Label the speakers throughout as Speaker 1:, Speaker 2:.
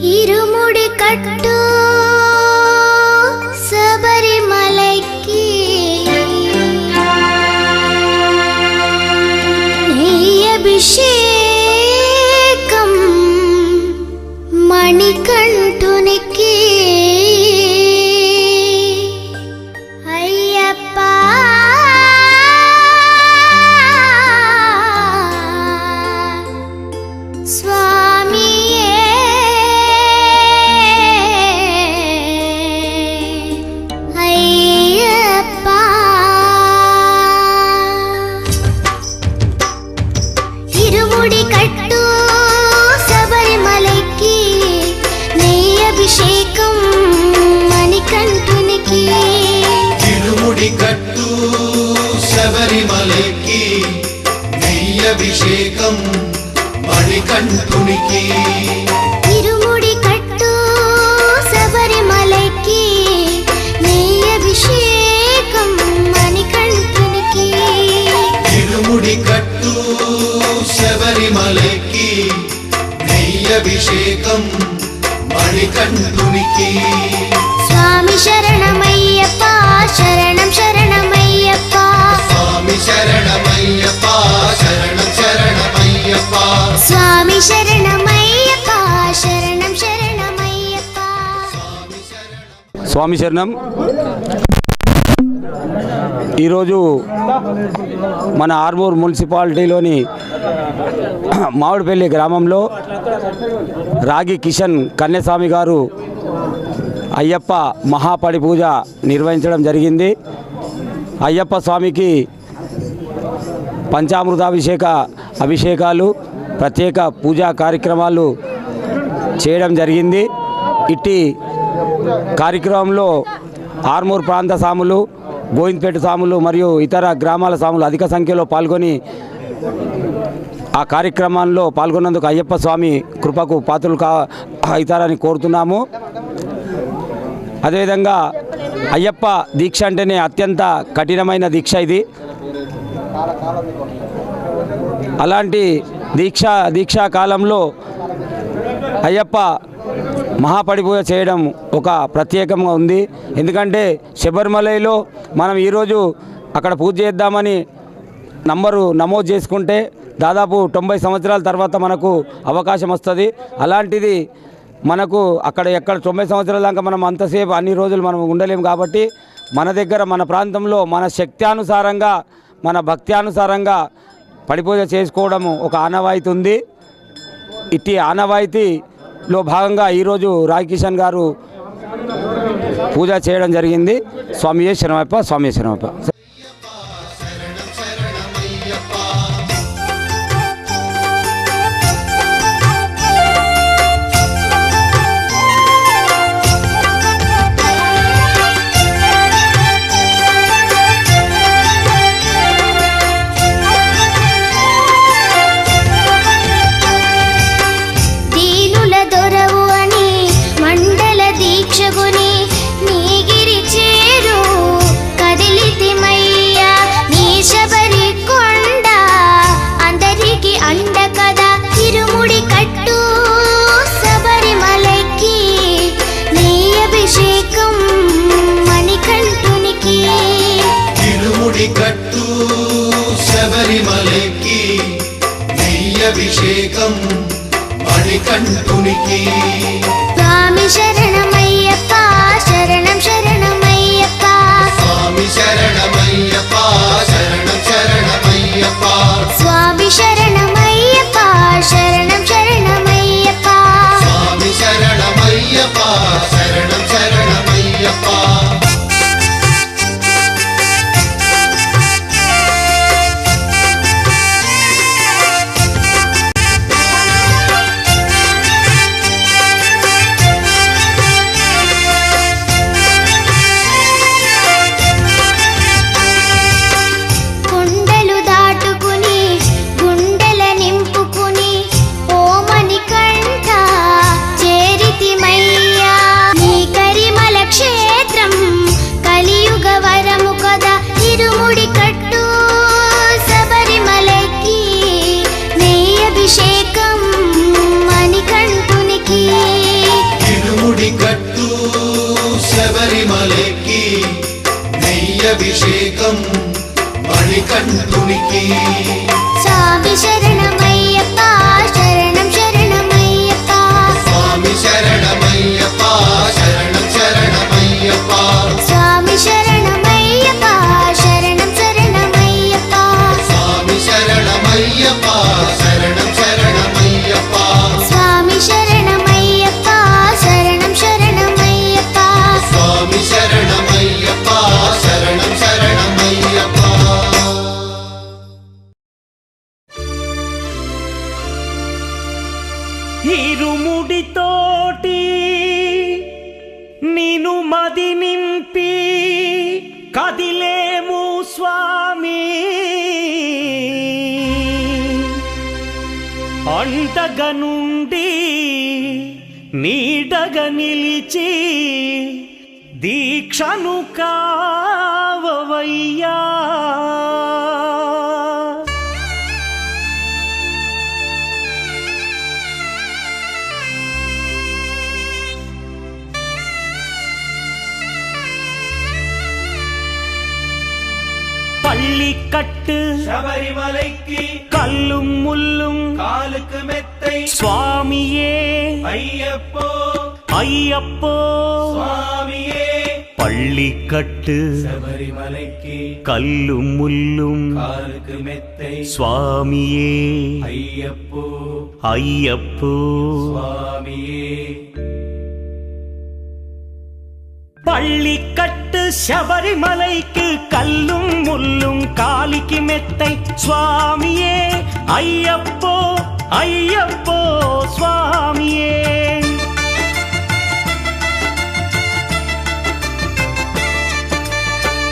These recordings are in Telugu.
Speaker 1: ఇరుముడి కట్టు శబరిమలైకి నెయ్యభిషేకం మణికంఠునికి అయ్యప్ప స్వామియే అయ్యప్ప ఇరుముడి కట్టు శబరిమలైకి నెయ్యభిషేకం మణికంఠునికి
Speaker 2: ఇరుముడి కట్టు శబరిమలైకి నెయ్యభిషేకం మణికంఠునికి
Speaker 1: ఇరుముడి కట్టు శబరిమలైకి నెయ్యభిషేకం మణికంఠునికి
Speaker 2: ఇరుముడి కట్టు శబరిమలైకి నెయ్యభిషేకం మణికంఠునికి
Speaker 1: స్వామి శరణమయ్యప్ప శరణం శరణమయ్యప్ప
Speaker 2: స్వామి శరణమయ్యప్ప శరణం శరణమయ్యప్ప
Speaker 1: స్వామి శరణమయ్యప్ప శరణం శరణమయ్యప్ప
Speaker 3: స్వామి శరణం. ఈరోజు మన ఆర్మూర్ మున్సిపాలిటీలోని మామిడిపల్లి గ్రామంలో రాగి కిషన్ కన్యస్వామి గారు అయ్యప్ప మహాపడి పూజ నిర్వహించడం జరిగింది. అయ్యప్ప స్వామికి అభిషేకాలు ప్రత్యేక పూజా కార్యక్రమాలు చేయడం జరిగింది. ఇట్టి కార్యక్రమంలో ఆర్మూర్ ప్రాంత సాములు, గోవిందపేట సాములు మరియు ఇతర గ్రామాల సాములు అధిక సంఖ్యలో పాల్గొని ఆ కార్యక్రమాల్లో పాల్గొన్నందుకు అయ్యప్ప స్వామి కృపకు పాత్రలు అవుతారని కోరుతున్నాము. అదేవిధంగా అయ్యప్ప దీక్ష అంటేనే అత్యంత కఠినమైన దీక్ష ఇది. అలాంటి దీక్షా కాలంలో అయ్యప్ప మహాపడి పూజ చేయడం ఒక ప్రత్యేకంగా ఉంది. ఎందుకంటే శబరిమలలో మనం ఈరోజు అక్కడ పూజ చేద్దామని నమోదు చేసుకుంటే దాదాపు 90 సంవత్సరాల తర్వాత మనకు అవకాశం వస్తుంది. అలాంటిది మనకు ఎక్కడ 90 సంవత్సరాల దాకా మనం అంతసేపు అన్ని రోజులు మనం ఉండలేము. కాబట్టి మన దగ్గర మన ప్రాంతంలో మన శక్త్యానుసారంగా మన భక్త్యానుసారంగా పడిపూజ చేసుకోవడం ఒక ఆనవాయితీ ఉంది. ఇట్టి ఆనవాయితీలో భాగంగా ఈరోజు రాగి కిషన్ గారు పూజ చేయడం జరిగింది. స్వామియే శరణమయ్యప్ప, స్వామియే శరణమయ్యప్ప.
Speaker 2: కట్టు శబరిమలైకి నెయ్యభిషేకం మణికంఠునికి
Speaker 1: స్వామి శరణమయ్యప్ప శరణం శరణమయ్యప్ప
Speaker 2: స్వామి శరణమయ్యప్ప శరణం శరణమయ్యప్ప
Speaker 1: స్వామి శరణమయ్యప్ప శరణం శరణమయ్యప్ప
Speaker 2: స్వామి శరణమయ్యప్ప శరణం శరణమయ్యప్ప అభిషేకం మణికంఠునికి.
Speaker 1: స్వామి శరణమయ్యప్ప శరణం శరణమయ్యప్ప
Speaker 2: స్వామి శరణమయ్యప్ప శరణం శరణమయ్యప్ప.
Speaker 1: స్వామి శరణమయ్యప్ప శరణం శరణమయ్యప్ప
Speaker 2: స్వామి శరణమయ్యప్ప శరణం శరణమయ్యప్ప.
Speaker 1: స్వామి శరణమయ్యప్ప శరణం శరణమయ్యప్ప
Speaker 2: స్వామి శరణమయ్యప్ప శరణం శరణమయ్యప్ప.
Speaker 4: ఇరుముడితోటి నిను మది నింపి కదిలేము స్వామి, అండగా నుండి నీడగా నిలిచి దీక్షను కావవయ్యా. பள்ளிக்கட்டு
Speaker 5: சபரிமலைக்கு
Speaker 4: கல்லும் முள்ளும்
Speaker 5: காலுக்கு மெத்தை
Speaker 4: சுவாமியே
Speaker 5: ஐயப்போ
Speaker 4: ஐயப்போ
Speaker 5: சுவாமியே.
Speaker 4: பள்ளிக்கட்டு
Speaker 5: சபரிமலைக்கு
Speaker 4: கல்லும் முள்ளும்
Speaker 5: காலுக்கு மெத்தை
Speaker 4: சுவாமியே
Speaker 5: ஐயப்போ
Speaker 4: ஐயப்போ
Speaker 5: சுவாமியே.
Speaker 4: பள்ளிக்கட்டு சபரிமலைக்கு கல்லும் முள்ளும் காலிக்கு மெத்தை சுவாமியே ஐயப்போ ஐயப்போ சுவாமியே.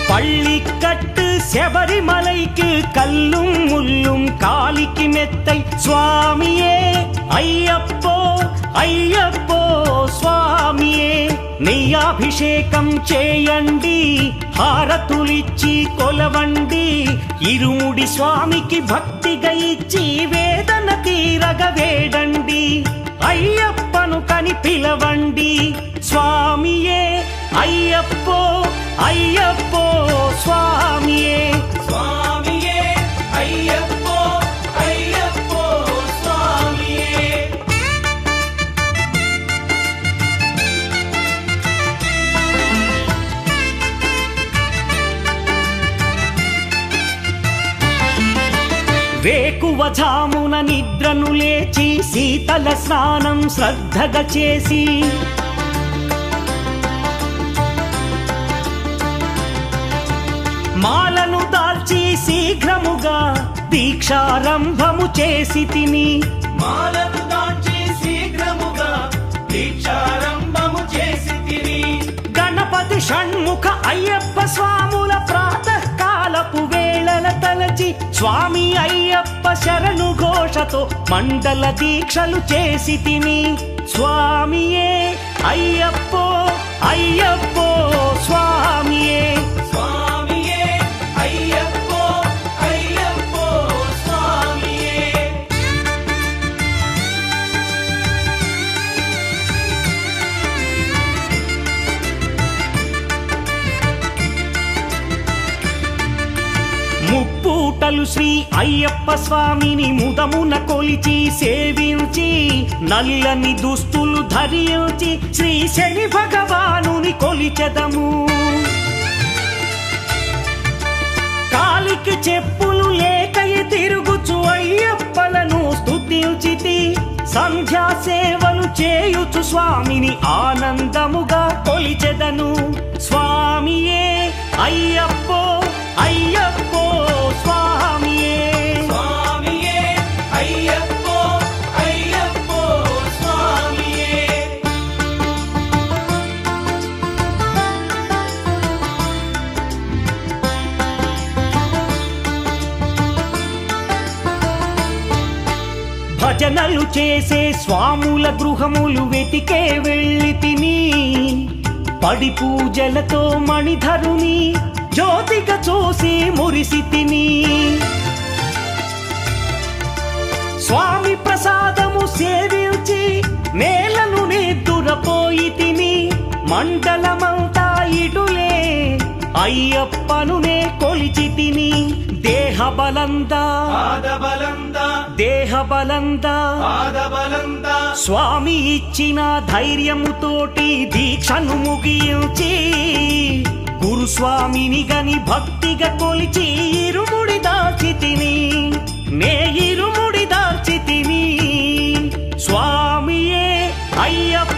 Speaker 4: பள்ளிக்கட்டு శబరిమలైకి కల్లుం ముల్లుం కాలికి మెత్తై స్వామియే అయ్యప్పో అయ్యప్పో స్వామియే. నీ అభిషేకం చేయండి హారతులిచ్చి కొలవండి, ఇరుముడి స్వామికి భక్తిగా ఇచ్చి వేదన తీరగ వేడండి, అయ్యప్పను కని పిలవండి స్వామియే అయ్యప్పో అయ్యప్పో స్వామియే.
Speaker 5: స్వామియే అయ్యప్పో అయ్యప్పో స్వామియే.
Speaker 4: వేకువజామున నిద్రను లేచి శీతల స్నానం శ్రద్ధగా చేసి మాలను దాల్చి శీఘ్రముగా దీక్షారంభము చేసి తిని,
Speaker 5: మాలను దాల్చి శీఘ్రముగా దీక్షారంభము చేసి తిని,
Speaker 4: గణపతి షణ్ముఖ అయ్యప్ప స్వాముల ప్రాతకాలపు వేళల తలచి స్వామి అయ్యప్ప శరణు ఘోషతో మండల దీక్షలు చేసి తిని, స్వామియే అయ్యప్పో అయ్యప్పో స్వామియే.
Speaker 5: స్వామియే అయ్యప్పో అయ్యప్పో స్వామియే.
Speaker 4: ముప్పూటలు శ్రీ అయ్యప్ప స్వామిని ముదమున కొలిచి సేవించి, నల్లని దుస్తులు ధరించి శ్రీ శని భగవానుని కొలిచెదము. కాలికి చెప్పులు లేకయి తిరుగుచు అయ్యప్పలను స్తుతించితి, సంధ్యా సేవలు చేయుచు స్వామిని ఆనందముగా కొలిచెదను. స్వామియే అయ్యప్పో అయ్యప్పో స్వామియే.
Speaker 5: స్వామియే అయ్యప్పో అయ్యప్పో స్వామియే.
Speaker 4: భజనలు చేసే స్వాముల గృహములు వెతికే వెళ్ళి తిని, పడి పూజలతో మణిధరుని జ్యోతిగా చూసి మురిసి తిని, స్వామి ప్రసాదము సేవించి నేలను నిద్దురపోయి తిని, మండలమంతా ఇటులే అయ్యప్పను నే కొలిచి తిని దేహబలందా
Speaker 5: పాదబలందా
Speaker 4: దేహబలందా
Speaker 5: పాదబలందా
Speaker 4: స్వామి ఇచ్చిన ధైర్యముతోటి దీక్షను ముగించి గురుస్వామిని గని భక్తిగా కొలిచి ఇరుముడి దాచి తిని నే ఇరుముడి దాచి తిని స్వామియే అయ్యప్ప